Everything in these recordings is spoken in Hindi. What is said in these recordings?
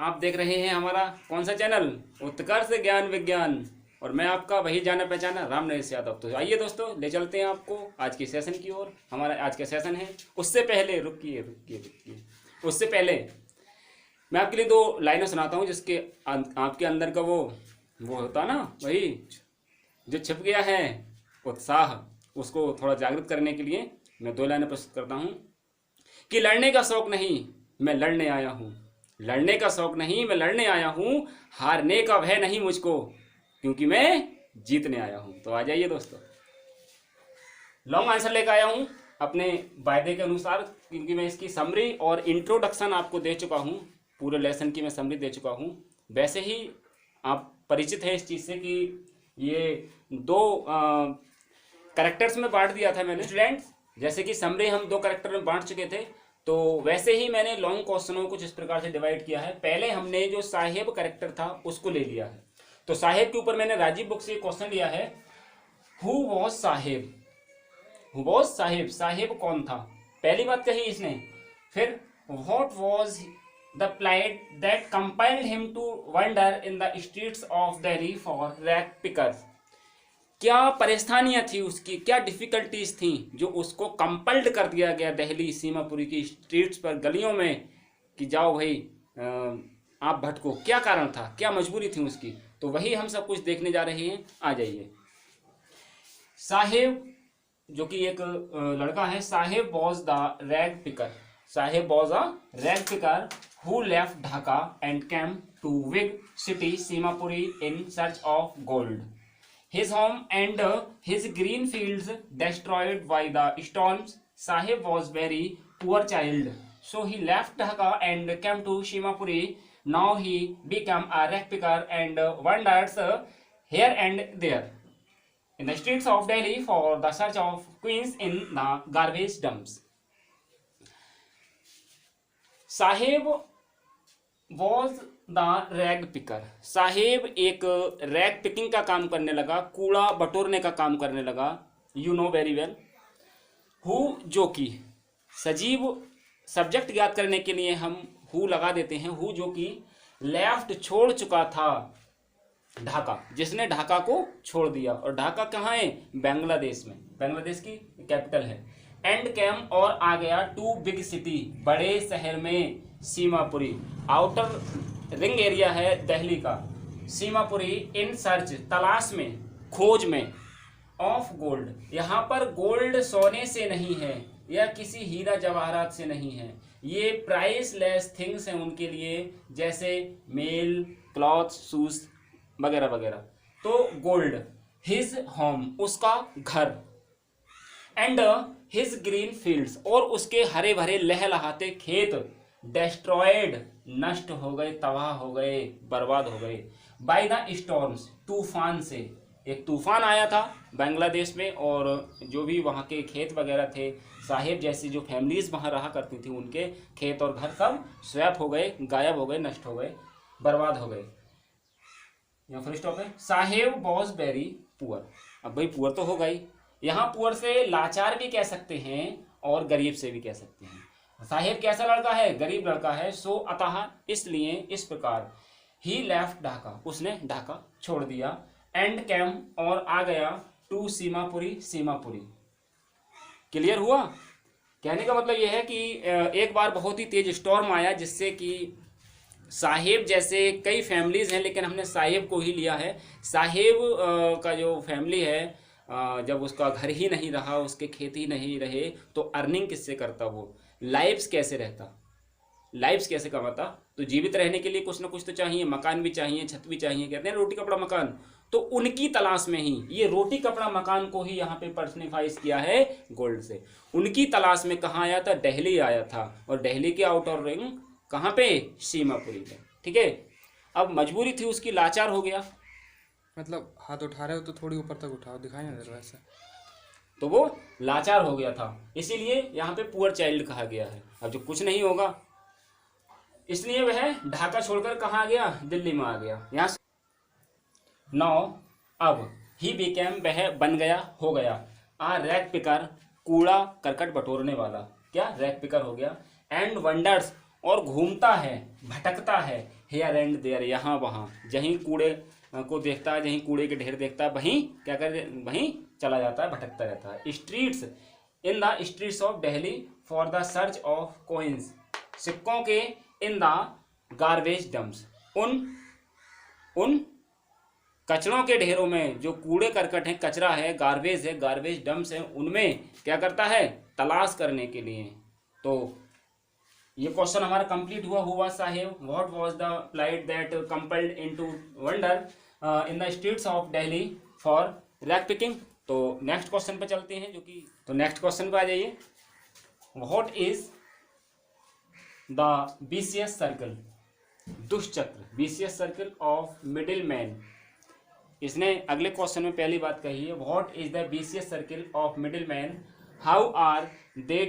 आप देख रहे हैं हमारा कौन सा चैनल, उत्कर्ष ज्ञान विज्ञान, और मैं आपका वही जाना पहचाना राम नरेश यादव। तो आइए दोस्तों, ले चलते हैं आपको आज की सेशन की ओर। हमारा आज का सेशन है, उससे पहले रुकिए, उससे पहले मैं आपके लिए दो लाइनें सुनाता हूँ जिसके आपके अंदर का वो होता ना, वही जो छिप गया है उत्साह, उसको थोड़ा जागृत करने के लिए मैं दो लाइनें प्रस्तुत करता हूँ कि लड़ने का शौक नहीं, मैं लड़ने आया हूँ। लड़ने का शौक नहीं, मैं लड़ने आया हूँ। हारने का भय नहीं मुझको, क्योंकि मैं जीतने आया हूँ। तो आ जाइए दोस्तों, लॉन्ग आंसर लेकर आया हूँ अपने वायदे के अनुसार, क्योंकि मैं इसकी समरी और इंट्रोडक्शन आपको दे चुका हूँ। पूरे लेसन की मैं समरी दे चुका हूँ। वैसे ही आप परिचित है इस चीज़ से कि ये दो कैरेक्टर्स में बांट दिया था मैंने स्टूडेंट्स। जैसे कि समरी हम दो कैरेक्टर में बांट चुके थे, तो वैसे ही मैंने लॉन्ग क्वेश्चनों को कुछ इस प्रकार से डिवाइड किया है। पहले हमने जो साहेब कैरेक्टर था उसको ले लिया है। तो साहेब के ऊपर मैंने राजीव बुक से क्वेश्चन लिया है, who was Saheb. Who was Saheb, Saheb कौन था, पहली बात कही इसने। फिर what was the plight that compelled him to wander in the streets of Delhi for rag pickers. क्या परेशानियां थी उसकी, क्या डिफिकल्टीज थी जो उसको कंपल्ड कर दिया गया दिल्ली सीमापुरी की स्ट्रीट्स पर, गलियों में, कि जाओ भाई आप भटको। क्या कारण था, क्या मजबूरी थी उसकी, तो वही हम सब कुछ देखने जा रहे हैं। आ जाइए। साहेब जो कि एक लड़का है, Saheb was the rag picker. Saheb was a rag picker who left Dhaka and came to big city Seemapuri in search of gold. His home and his green fields destroyed by the storms. Sahib was very poor child, so he left Dhaka and came to Shimapuri. Now he became a rag picker and wanders here and there in the streets of Delhi for the search of queens in the garbage dumps. Sahib was the rag picker. Saheb एक रैग पिकिंग का काम करने लगा, कूड़ा बटोरने का काम करने लगा। You know very well. Who जो कि, सजीव सब्जेक्ट ज्ञात करने के लिए हम हु लगा देते हैं। हु जो कि लेफ्ट छोड़ चुका था ढाका, जिसने ढाका को छोड़ दिया। और ढाका कहाँ है, बांग्लादेश में, बांग्लादेश की कैपिटल है। एंड कैम और आ गया टू बिग सिटी, बड़े शहर में, सीमापुरी, आउटर रिंग एरिया है दिल्ली का, सीमापुरी, इन सर्च, तलाश में, खोज में, ऑफ गोल्ड, यहाँ पर गोल्ड सोने से नहीं है या किसी हीरा जवाहरात से नहीं है, ये प्राइसलेस थिंग्स हैं उनके लिए, जैसे मेल, क्लॉथ, शूज वगैरह वगैरह। तो गोल्ड, हिज होम, उसका घर, एंड हिज ग्रीन फील्ड्स, और उसके हरे भरे लहलहाते खेत, डेस्ट्रॉयड, नष्ट हो गए, तबाह हो गए, बर्बाद हो गए, बाय द स्टॉर्म्स, तूफान से। एक तूफान आया था बांग्लादेश में, और जो भी वहाँ के खेत वगैरह थे, साहेब जैसी जो फैमिलीज वहाँ रहा करती थी, उनके खेत और घर सब स्वैप हो गए, गायब हो गए, नष्ट हो गए, बर्बाद हो गए। यहाँ फुल स्टॉप है। Saheb was very poor. अब भाई पुअर तो होगा ही, यहाँ पुअर से लाचार भी कह सकते हैं और गरीब से भी कह सकते हैं। साहेब कैसा लड़का है, गरीब लड़का है। सो अतः, इसलिए, इस प्रकार, ही लेफ्ट ढाका, उसने ढाका छोड़ दिया, एंड कैम, और आ गया, टू सीमापुरी, सीमापुरी। क्लियर हुआ? कहने का मतलब यह है कि एक बार बहुत ही तेज स्टॉर्म आया, जिससे कि साहेब जैसे कई फैमिलीज हैं, लेकिन हमने साहेब को ही लिया है। साहेब का जो फैमिली है, जब उसका घर ही नहीं रहा, उसके खेत ही नहीं रहे, तो अर्निंग किससे करता, वो लाइफ्स कैसे रहता, लाइफ्स कैसे कमाता। तो जीवित रहने के लिए कुछ ना कुछ तो चाहिए, मकान भी चाहिए, छत भी चाहिए, कहते हैं रोटी कपड़ा मकान। तो उनकी तलाश में ही ये रोटी कपड़ा मकान को ही यहाँ पे पर्सनिफाइज किया है गोल्ड से। उनकी तलाश में कहाँ आया था, दिल्ली आया था, और दिल्ली के आउटर रिंग कहाँ पे, सीमापुरी में। ठीक है। अब मजबूरी थी उसकी, लाचार हो गया। मतलब हाथ उठा रहे हो तो थोड़ी ऊपर तक उठाओ, दिखाई ना दे रहा ऐसा। तो वो लाचार हो गया था, इसीलिए यहाँ पे पुअर चाइल्ड कहा गया है। अब जो कुछ नहीं होगा, इसलिए वह ढाका छोड़कर कहाँ आ गया, दिल्ली में आ गया। यहाँ नौ, अब ही बिकेम, वह बन गया, हो गया, आ रैग पिकर, कूड़ा करकट बटोरने वाला, क्या रैग पिकर हो गया, एंड वंडर्स, और घूमता है, भटकता है, हेयर एंड देयर, यहाँ वहाँ, जहीं कूड़े को देखता है, जहीं कूड़े के ढेर देखता है, वहीं क्या कर, वहीं चला जाता है, भटकता रहता है। Streets, in the streets of Delhi for the search of coins, सिक्कों के, इन द गार्बेज डम्प्स, उन कचरों के ढेरों में, जो कूड़े करकट है, कचरा है, गार्बेज है, गार्बेज डम्प्स है, उनमें क्या करता है, तलाश करने के लिए। तो ये क्वेश्चन हमारा कंप्लीट हुआ। हुआ Saheb, what was the plight that compelled into wander in the streets of Delhi for rag picking. तो नेक्स्ट क्वेश्चन पे चलते हैं, जो कि, तो नेक्स्ट क्वेश्चन पे आ जाइए। What is the vicious circle, दुष्चक्र, vicious circle of middle man. इसने अगले क्वेश्चन में पहली बात कही है, what is the vicious circle of middle man, how are they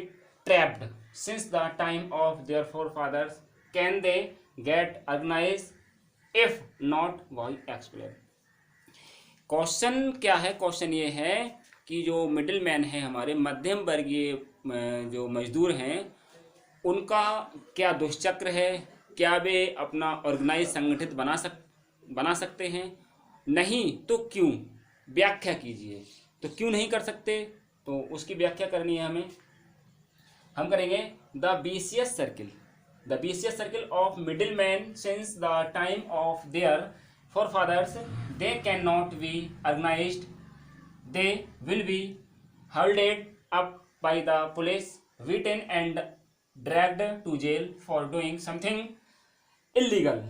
trapped since the time of their forefathers, can they get organised if not, वही एक्सप्लेन। क्वेश्चन क्या है, क्वेश्चन ये है कि जो मिडिल मैन है, हमारे मध्यम वर्गीय जो मजदूर हैं, उनका क्या दुष्चक्र है, क्या वे अपना ऑर्गेनाइज संगठित बना सकते हैं, नहीं तो क्यों, व्याख्या कीजिए। तो क्यों नहीं कर सकते, तो उसकी व्याख्या करनी है हमें। हम करेंगे the vicious circle, the vicious circle of middle man since the time of there forefathers, they cannot be organized, they will be held up by the police, beaten and dragged to jail for doing something illegal.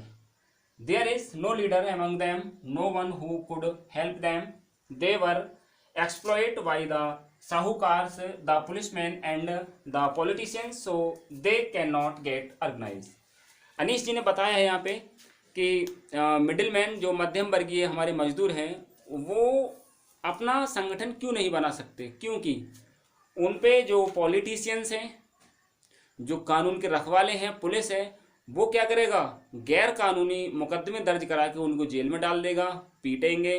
There is no leader among them, no one who could help them. They were exploited by the sahukars, the policemen and the politicians, so they cannot get organized. Anish ji ने बताया है यहाँ पे कि मिडिल मैन, जो मध्यम वर्गीय हमारे मजदूर हैं, वो अपना संगठन क्यों नहीं बना सकते, क्योंकि उन पे जो पॉलिटिशियंस हैं, जो कानून के रखवाले हैं, पुलिस है, वो क्या करेगा, गैर कानूनी मुकदमे दर्ज करा के उनको जेल में डाल देगा, पीटेंगे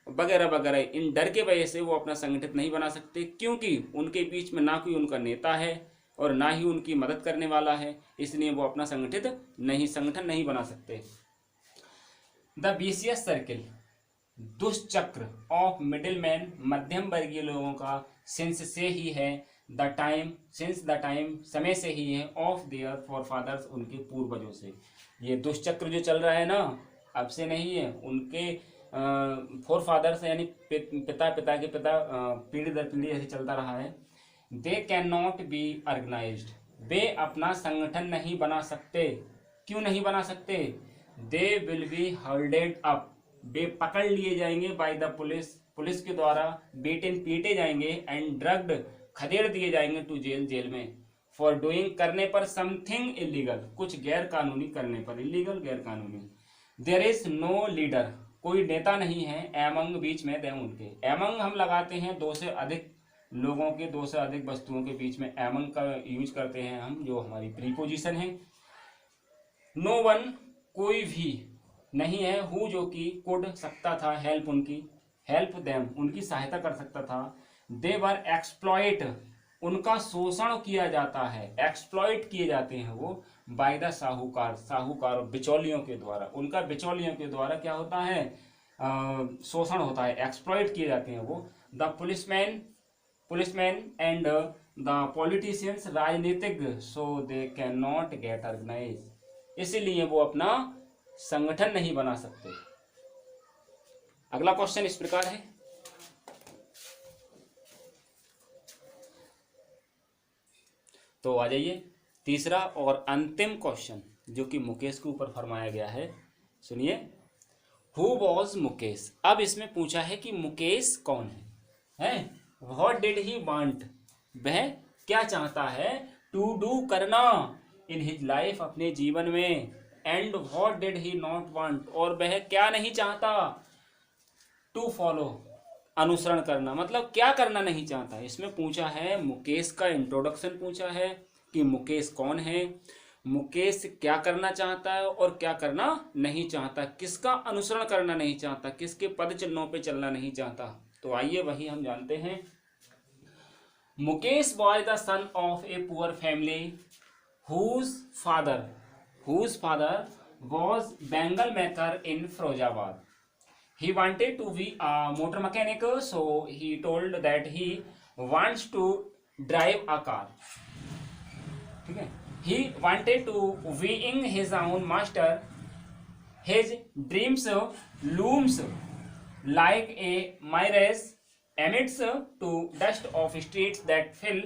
वगैरह वगैरह। इन डर के वजह से वो अपना संगठन नहीं बना सकते, क्योंकि उनके बीच में ना कोई उनका नेता है और ना ही उनकी मदद करने वाला है, इसलिए वो अपना संगठन नहीं बना सकते। द विशियस सर्किल, दुष्चक्र ऑफ मिडिल मैन, मध्यम वर्गीय लोगों का, सिंस से ही है, the time, since the time, समय से ही है, ऑफ देयर फोरफादर्स, उनके पूर्वजों से। ये दुष्चक्र जो चल रहा है ना, अब से नहीं है, उनके फोरफादर्स यानी पिता पिता के पिता, पीढ़ी दर पीढ़ी ऐसे चलता रहा है। They can not be organised, वे अपना संगठन नहीं बना सकते। क्यों नहीं बना सकते, they will be holded up, वे पकड़ लिए जाएंगे, बाय द पुलिस, पुलिस के द्वारा, बेटेन पीटे जाएंगे, एंड ड्रग्ड, खदेड़ दिए जाएंगे, टू जेल, जेल में, फॉर डूइंग, करने पर, समथिंग इलीगल, कुछ गैर कानूनी करने पर, इलीगल गैर कानूनी। देयर इज नो लीडर, कोई नेता नहीं है, एमंग, बीच में, देम, उनके। एमंग हम लगाते हैं दो से अधिक लोगों के, दो से अधिक वस्तुओं के बीच में एमंग का यूज करते हैं हम, जो हमारी प्रीपोजिशन है। नो वन, कोई भी नहीं है, हु, जो कि, कुड, सकता था, हेल्प, उनकी, हेल्प देम, उनकी सहायता कर सकता था। दे वर एक्सप्लॉइट, उनका शोषण किया जाता है, एक्सप्लॉइट किए जाते हैं वो, बाय द साहूकार, साहूकार बिचौलियों के द्वारा, उनका बिचौलियों के द्वारा क्या होता है, शोषण होता है, एक्सप्लॉइट किए जाते हैं वो। The policeman and the politicians, राजनीतिज्ञ, so they can not get organise, इसीलिए वो अपना संगठन नहीं बना सकते। अगला क्वेश्चन इस प्रकार है, तो आ जाइए तीसरा और अंतिम क्वेश्चन, जो कि मुकेश के ऊपर फरमाया गया है। सुनिए, हु वॉज मुकेश। अब इसमें पूछा है कि मुकेश कौन है? व्हाट डिड ही वांट, वह क्या चाहता है, टू डू, करना, इन हिज लाइफ, अपने जीवन में, and what did he not want, और वह क्या नहीं चाहता, टू फॉलो, अनुसरण करना, मतलब क्या करना नहीं चाहता। इसमें पूछा है, मुकेश का इंट्रोडक्शन पूछा है कि मुकेश कौन है, मुकेश क्या करना चाहता है और क्या करना नहीं चाहता, किसका अनुसरण करना नहीं चाहता, किसके पद चिन्हों पे चलना नहीं चाहता। तो आइए वही हम जानते हैं। Mukesh was the son of a poor family whose father was Bengal maker in Firozabad. He wanted to be a motor mechanic, so he told that he wants to drive a car. ठीक है, he wanted to being his own master. His dreams looms like a mirage amidst to dust of streets that fill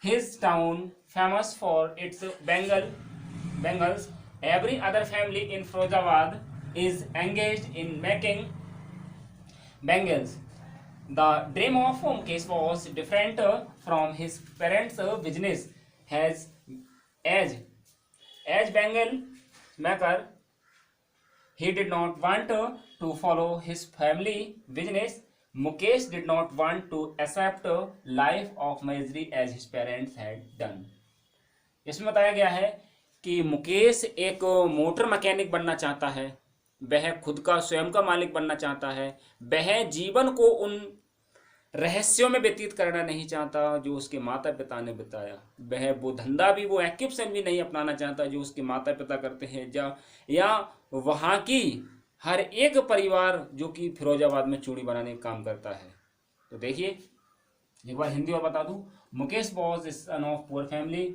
his town, famous for its bangles. Every other family in Firozabad is engaged in making bangles. The dream of Mukesh was different from his parents' business. As bangle maker, he did not want to follow his family business. Mukesh did not want to accept life of misery as his parents had done. इसमें बताया गया है कि मुकेश एक मोटर मैकेनिक बनना चाहता है, वह खुद का स्वयं का मालिक बनना चाहता है, वह जीवन को उन रहस्यों में व्यतीत करना नहीं चाहता जो उसके माता पिता ने बताया, वह वो धंधा भी, वो एक्यूप्शन भी नहीं अपनाना चाहता जो उसके माता पिता करते हैं, या वहाँ की हर एक परिवार जो कि फिरोजाबाद में चूड़ी बनाने का काम करता है। तो देखिए एक बार हिंदी और बता दूं, Mukesh was son of poor family.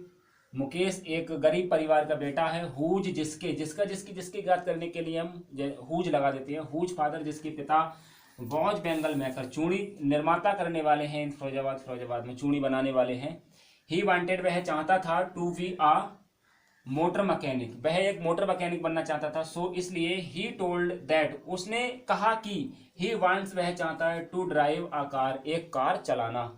Mukesh एक गरीब परिवार का बेटा है। हुज जिसकी बात करने के लिए हम हुज लगा देते हैं। हुज फादर जिसके पिता वॉज बेंगल मेकर, चूड़ी निर्माता करने वाले हैं। फिरोजाबाद में चूड़ी बनाने वाले हैं। ही वांटेड, वह चाहता था, to be a motor mechanic, वह एक मोटर मैकेनिक बनना चाहता था। सो इसलिए ही टोल्ड दैट, उसने कहा कि ही वांट्स, वह चाहता है, टू ड्राइव आ कार, एक कार चलाना।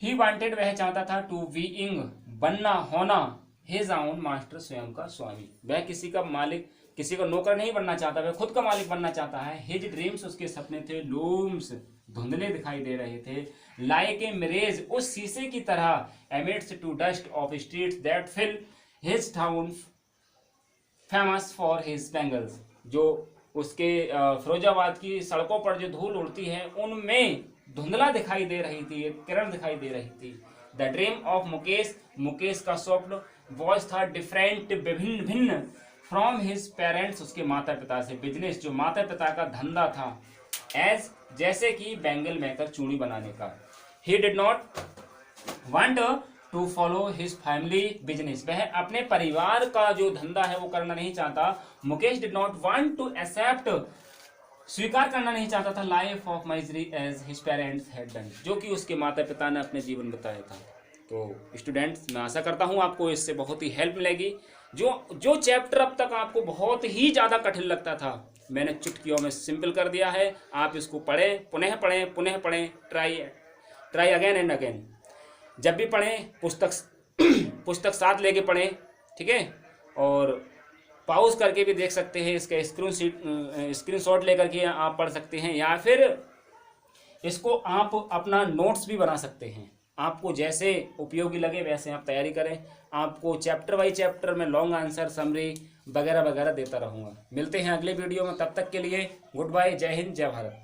ही वांटेड, वह चाहता था, टू बीइंग, बनना, होना, हिज ओन मास्टर, स्वयं का स्वामी। वह किसी का मालिक, किसी का नौकर नहीं बनना चाहता, वह खुद का मालिक बनना चाहता है। हिज ड्रीम्स, उसके सपने थे, लूम्स, धुंधले दिखाई दे रहे थे, लाइक ए मिरेज, उस शीशे की तरह, amidst to dust of streets that fill his town, famous for his bangles, जो उसके फिरोजाबाद की सड़कों पर जो धूल उड़ती है उनमें धुंधला दिखाई दे रही थी, एक किरण दिखाई दे रही थी। The dream of Mukesh, Mukesh का स्वप्न, वॉज था डिफरेंट, भिन्न फ्रॉम हिज पेरेंट्स, उसके माता पिता से। बिजनेस, जो माता पिता का धंधा था, एज, जैसे कि बैंगल मेकर, चूड़ी बनाने का। He did not want to follow his family business, वह अपने परिवार का जो धंधा है वो करना नहीं चाहता। Mukesh did not want to accept, स्वीकार करना नहीं चाहता था, life of misery as his parents had done, जो कि उसके माता पिता ने अपने जीवन बताया था। तो स्टूडेंट्स, मैं आशा करता हूँ आपको इससे बहुत ही हेल्प मिलेगी। जो चैप्टर अब तक आपको बहुत ही ज़्यादा कठिन लगता था, मैंने चुटकियों में सिंपल कर दिया है। आप इसको पढ़ें, पुनः पढ़ें, ट्राई अगेन एंड अगेन। जब भी पढ़ें पुस्तक साथ लेके पढ़ें, ठीक है। और पॉज करके भी देख सकते हैं, इसका स्क्रीनशॉट लेकर के आप पढ़ सकते हैं, या फिर इसको आप अपना नोट्स भी बना सकते हैं। आपको जैसे उपयोगी लगे वैसे आप तैयारी करें। आपको चैप्टर बाई चैप्टर में लॉन्ग आंसर, समरी वगैरह देता रहूँगा। मिलते हैं अगले वीडियो में, तब तक के लिए गुड बाय, जय हिंद, जय भारत।